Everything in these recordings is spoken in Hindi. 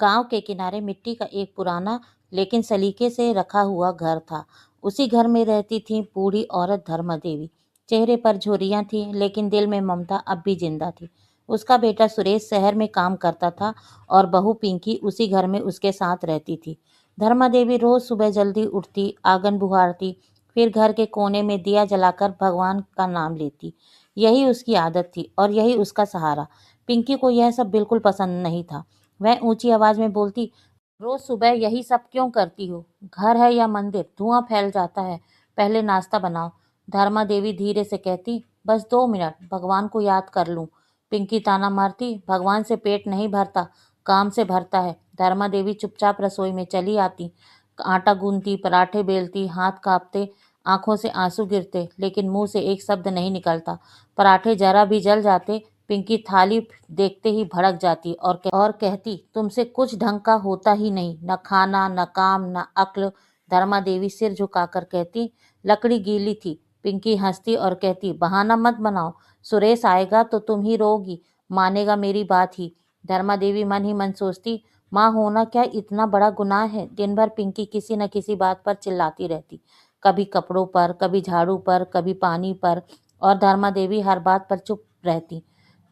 गांव के किनारे मिट्टी का एक पुराना लेकिन सलीके से रखा हुआ घर था। उसी घर में रहती थी बूढ़ी औरत धर्मा देवी। चेहरे पर झुर्रियां थी लेकिन दिल में ममता अब भी जिंदा थी। उसका बेटा सुरेश शहर में काम करता था और बहू पिंकी उसी घर में उसके साथ रहती थी। धर्मा देवी रोज सुबह जल्दी उठती, आंगन बुहारती, फिर घर के कोने में दिया जलाकर भगवान का नाम लेती। यही उसकी आदत थी और यही उसका सहारा। पिंकी को यह सब बिल्कुल पसंद नहीं था। वह ऊंची आवाज में बोलती, रोज सुबह यही सब क्यों करती हो? घर है या मंदिर, धुआं फैल जाता है। पहले नाश्ता बनाओ। धर्मा देवी धीरे से कहती, बस 2 मिनट, भगवान को याद कर लूं। पिंकी ताना मारती, भगवान से पेट नहीं भरता, काम से भरता है। धर्मा देवी चुपचाप रसोई में चली आती, आटा गूंथती, पराठे बेलती, हाथ कांपते, आंखों से आंसू गिरते, लेकिन मुंह से एक शब्द नहीं निकलता। पराठे जरा भी जल जाते, पिंकी थाली देखते ही भड़क जाती और कहती, तुमसे कुछ ढंग का होता ही नहीं, न खाना, न काम, न अक्ल। धर्मा देवी सिर झुकाकर कहती, लकड़ी गीली थी। पिंकी हंसती और कहती, बहाना मत बनाओ, सुरेश आएगा तो तुम ही रोगी, मानेगा मेरी बात ही। धर्मा देवी मन ही मन सोचती, माँ होना क्या इतना बड़ा गुनाह है? दिन भर पिंकी किसी न किसी बात पर चिल्लाती रहती, कभी कपड़ों पर, कभी झाड़ू पर, कभी पानी पर, और धर्मा देवी हर बात पर चुप रहती।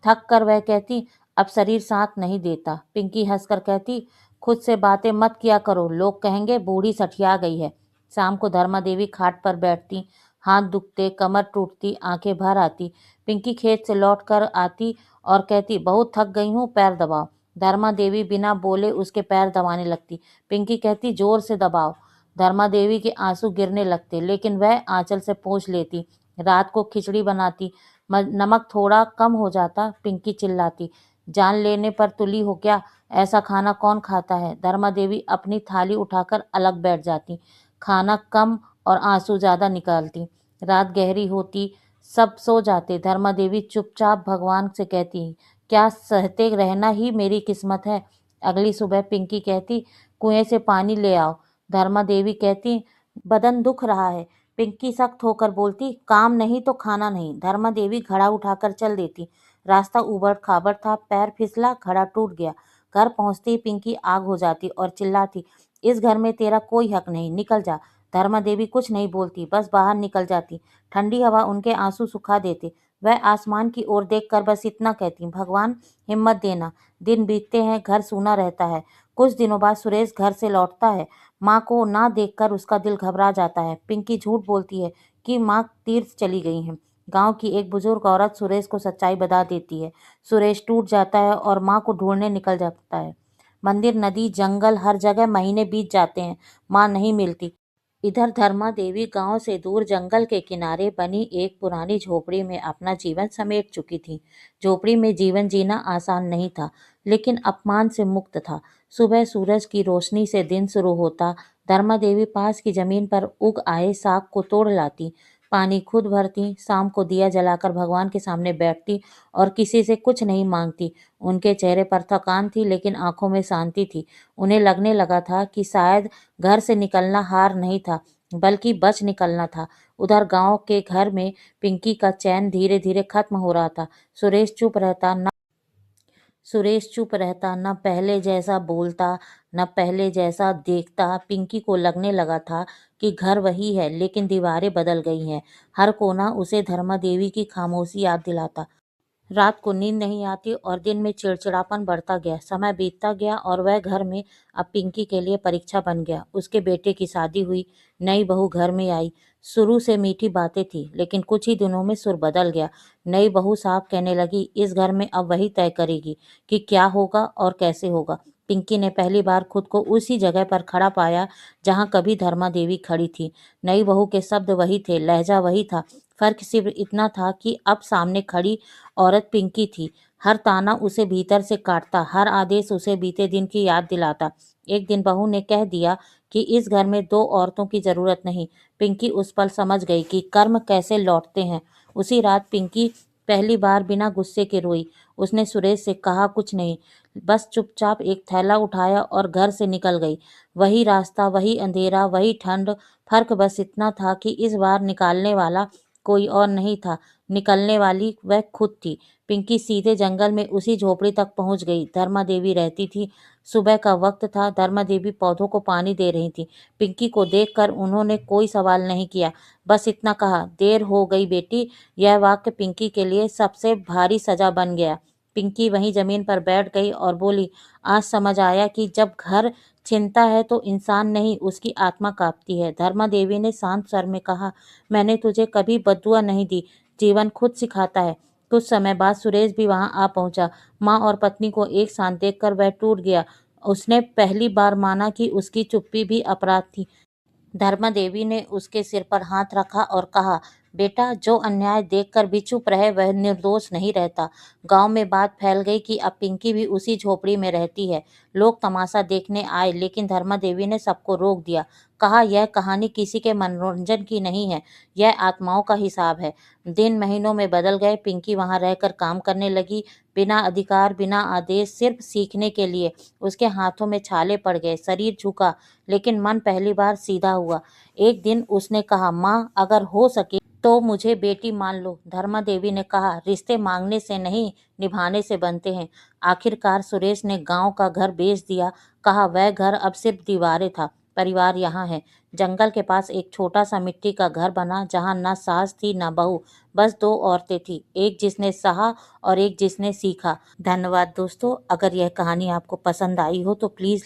थक कर वह कहती, अब शरीर साथ नहीं देता। पिंकी हंसकर कहती, खुद से बातें मत किया करो, लोग कहेंगे बूढ़ी सठिया गई है। शाम को धर्मा देवी खाट पर बैठती, हाथ दुखते, कमर टूटती, आंखें भर आती। पिंकी खेत से लौट कर आती और कहती, बहुत थक गई हूँ, पैर दबाओ। धर्मा देवी बिना बोले उसके पैर दबाने लगती। पिंकी कहती, जोर से दबाओ। धर्मा देवी के आंसू गिरने लगते, लेकिन वह आंचल से पोंछ लेती। रात को खिचड़ी बनाती, नमक थोड़ा कम हो जाता, पिंकी चिल्लाती, जान लेने पर तुली हो क्या? ऐसा खाना कौन खाता है? धर्मा देवी अपनी थाली उठाकर अलग बैठ जाती, खाना कम और आंसू ज्यादा निकालती। रात गहरी होती, सब सो जाते। धर्मा देवी चुपचाप भगवान से कहती, क्या सहते रहना ही मेरी किस्मत है? अगली सुबह पिंकी कहती, कुएं से पानी ले आओ। धर्मा देवी कहती, बदन दुख रहा है। पिंकी सख्त होकर बोलती, काम नहीं तो खाना नहीं। धर्मा देवी घड़ा उठाकर चल देती। रास्ता उबड़ खाबड़ था, पैर फिसला, घड़ा टूट गया। घर पहुंचते ही पिंकी आग हो जाती और चिल्लाती, इस घर में तेरा कोई हक नहीं, निकल जा। धर्मा देवी कुछ नहीं बोलती, बस बाहर निकल जाती। ठंडी हवा उनके आंसू सुखा देती। वह आसमान की ओर देखकर बस इतना कहती, भगवान हिम्मत देना। दिन बीतते हैं, घर सूना रहता है। कुछ दिनों बाद सुरेश घर से लौटता है। माँ को ना देखकर उसका दिल घबरा जाता है। पिंकी झूठ बोलती है कि माँ तीर्थ चली गई हैं। गांव की एक बुजुर्ग औरत सुरेश को सच्चाई बता देती है। सुरेश टूट जाता है और माँ को ढूंढने निकल जाता है। मंदिर, नदी, जंगल, हर जगह महीने बीत जाते हैं, माँ नहीं मिलती। इधर धर्मा देवी गांव से दूर जंगल के किनारे बनी एक पुरानी झोपड़ी में अपना जीवन समेट चुकी थी। झोपड़ी में जीवन जीना आसान नहीं था, लेकिन अपमान से मुक्त था। सुबह सूरज की रोशनी से दिन शुरू होता। धर्मा देवी पास की जमीन पर उग आए साग को तोड़ लाती, पानी खुद भरती, शाम को दिया जलाकर भगवान के सामने बैठती और किसी से कुछ नहीं मांगती। उनके चेहरे पर थकान थी, लेकिन आंखों में शांति थी। उन्हें लगने लगा था कि शायद घर से निकलना हार नहीं था, बल्कि बच निकलना था। उधर गांव के घर में पिंकी का चैन धीरे धीरे खत्म हो रहा था। सुरेश चुप रहता, न पहले जैसा बोलता, न पहले जैसा देखता। पिंकी को लगने लगा था कि घर वही है, लेकिन दीवारें बदल गई हैं। हर कोना उसे धर्मा देवी की खामोशी याद दिलाता। रात को नींद नहीं आती और दिन में चिड़चिड़ापन बढ़ता गया। समय बीतता गया और वह घर में अब पिंकी के लिए परीक्षा बन गया। उसके बेटे की शादी हुई, नई बहू घर में आई। शुरू से मीठी बातें थी, लेकिन कुछ ही दिनों में सुर बदल गया। नई बहू साफ कहने लगी, इस घर में अब वही तय करेगी कि क्या होगा और कैसे होगा। पिंकी ने पहली बार खुद को उसी जगह पर खड़ा पाया जहां कभी धर्मा देवी खड़ी थी। नई बहू के शब्द वही थे, लहजा वही था। फर्क सिर्फ इतना था कि अब सामने खड़ी औरत पिंकी थी। हर ताना उसे भीतर से काटता, हर आदेश उसे बीते दिन की याद दिलाता। एक दिन बहू ने कह दिया कि इस घर में 2 औरतों की जरूरत नहीं। पिंकी उस पल समझ गई कि कर्म कैसे लौटते हैं। उसी रात पिंकी पहली बार बिना गुस्से के रोई। उसने सुरेश से कहा कुछ नहीं, बस चुपचाप एक थैला उठाया और घर से निकल गई। वही रास्ता, वही अंधेरा, वही ठंड। फर्क बस इतना था कि इस बार निकालने वाला कोई और नहीं था, निकलने वाली वह खुद थी। पिंकी सीधे जंगल में उसी झोपड़ी तक पहुंच गई। धर्मा देवी रहती थी। सुबह का वक्त था। धर्मा देवी पौधों को पानी दे रही थी। पिंकी को देखकर उन्होंने कोई सवाल नहीं किया, बस इतना कहा, देर हो गई बेटी। यह वाक्य पिंकी के लिए सबसे भारी सजा बन गया। पिंकी वहीं जमीन पर बैठ गई और बोली, आज समझ आया कि जब घर छिनता है तो इंसान नहीं, उसकी आत्मा कांपती है। धर्मा देवी ने शांत स्वर में कहा, मैंने तुझे कभी बद्दुआ नहीं दी, जीवन खुद सिखाता है। कुछ समय बाद सुरेश भी वहां आ पहुंचा। माँ और पत्नी को एक साथ देखकर वह टूट गया। उसने पहली बार माना कि उसकी चुप्पी भी अपराध थी। धर्मा देवी ने उसके सिर पर हाथ रखा और कहा, बेटा, जो अन्याय देखकर भी चुप रहे वह निर्दोष नहीं रहता। गांव में बात फैल गई कि अब पिंकी भी उसी झोपड़ी में रहती है। लोग तमाशा देखने आए, लेकिन धर्मा देवी ने सबको रोक दिया। कहा, यह कहानी किसी के मनोरंजन की नहीं है, यह आत्माओं का हिसाब है। दिन महीनों में बदल गए। पिंकी वहां रहकर काम करने लगी, बिना अधिकार, बिना आदेश, सिर्फ सीखने के लिए। उसके हाथों में छाले पड़ गए, शरीर झुका, लेकिन मन पहली बार सीधा हुआ। एक दिन उसने कहा, माँ, अगर हो सके तो मुझे बेटी मान लो। धर्मा देवी ने कहा, रिश्ते मांगने से नहीं, निभाने से बनते हैं। आखिरकार सुरेश ने गांव का घर बेच दिया। कहा, वह घर अब सिर्फ दीवारें था, परिवार यहाँ है। जंगल के पास एक छोटा सा मिट्टी का घर बना, जहाँ न सास थी न बहू, बस दो औरतें थी, एक जिसने सहा और एक जिसने सीखा। धन्यवाद दोस्तों। अगर यह कहानी आपको पसंद आई हो तो प्लीज़